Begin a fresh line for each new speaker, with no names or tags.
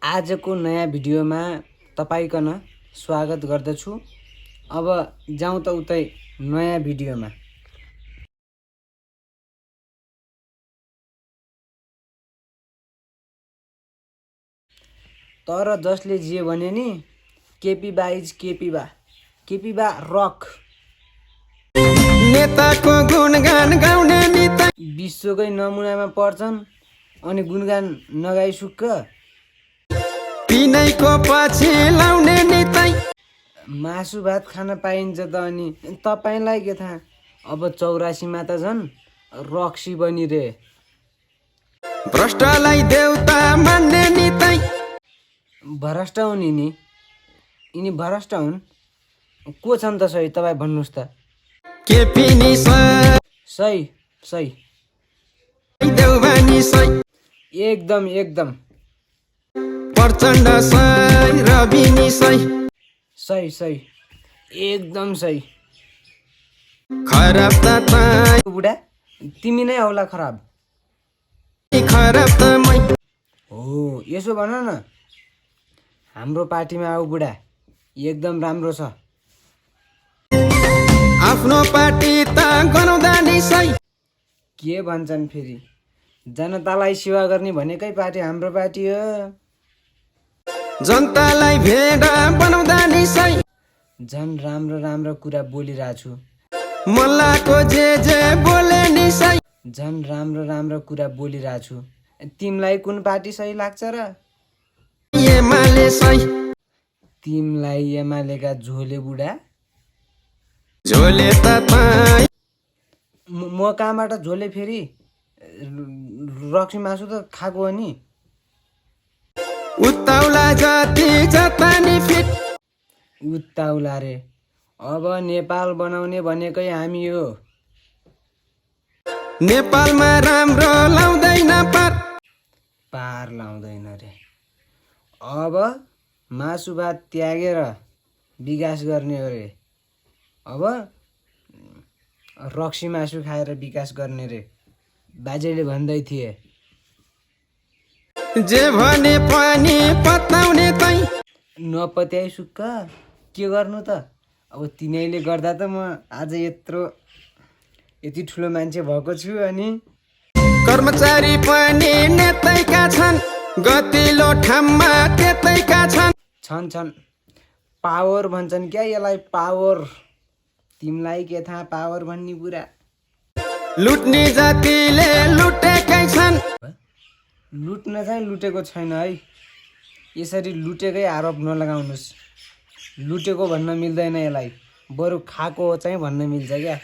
आजको नयाँ भिडियोमा तपाईकन स्वागत गर्दछु। अब जाउँ त उतै नयाँ भिडियोमा। तर जसले जे भने नि केपीबा इज केपीबा रक।
नेताको गुणगान गाउने निता
विश्वकै नमुनामा पर्छन् अनि गुणगान नगाई सुक्क।
पिनैको पछि लाउने नितै
मासु भात खान पाइन्छ त अनि तपाईलाई के थाहा। अब 84 मा त झन् रक्सी बनी रे।
भ्रष्टलाई देउता मान्ने नितै
भ्रष्ट हुन् यिनी भ्रष्ट हुन्। को छन् त सही तपाईँ भन्नुहोस् त।
केपी नि
सही
देउवानी सही
एकदम
प्रचण्ड सही रवि नि
सही एकदम सही।
खराब त
बुढा तिमी नै होला खराब।
खराब त मै
हो यसो भन न, हाम्रो पार्टीमा आऊ बुढा, एकदम राम्रो छ।
आफ्नो पार्टी त गनाउँदा नि सही।
के भन्छन् फेरि, जनतालाई सेवा गर्ने भनेकै पार्टी हाम्रो पार्टी हो।
जनतालाई भेडा बनाउँदा नि सही।
झन् राम्रो कुरा बोलिरहेको छु।
मल्लाको जे बोले नि सही।
झन् राम्रो कुरा बोलिरहेको छु। तिमीलाई कुन पार्टी सही लाग्छ र?
एमाले सही।
तिमीलाई एमालेका झोले बुढा।
झोले त
म कहाँबाट झोले फेरि? रक्सी मासु त खाएको हो नि।
उत्ताउला जाति जतानी फिट
उत्ताउला रे। अब नेपाल बनाउने भनेकै हामी हो।
नेपालमा राम्रो लाउँदैन
पार लाउँदैन रे। अब मासु भात त्यागेर विकास गर्ने हो रे। अब रक्सी मासु खाएर विकास गर्ने रे बाजेले भन्दै थिए।
जे भने पनि पत्याउने तै
नपत्याइ सुक्क के गर्नु त। अब तिनीहरूले गर्दा त म आज यति ठुलो मान्छे भएको छु। अनि
कर्मचारी पनि नेतैका छन्, गतिलो ठाममा त्यतैका
छन् पावर भन्छन् क्या यसलाई, पावर। तिमीलाई के थाहा पावर भन्ने कुरा।
लुट्ने जातिले लुटेकै छन्।
लुट्न चाहिँ लुटेको छैन है। यसरी लुटेकै आरोप नलगाउनुहोस्। लुटेको भन्न मिल्दैन यसलाई, बरु खाएको चाहिँ भन्न मिल्छ क्या।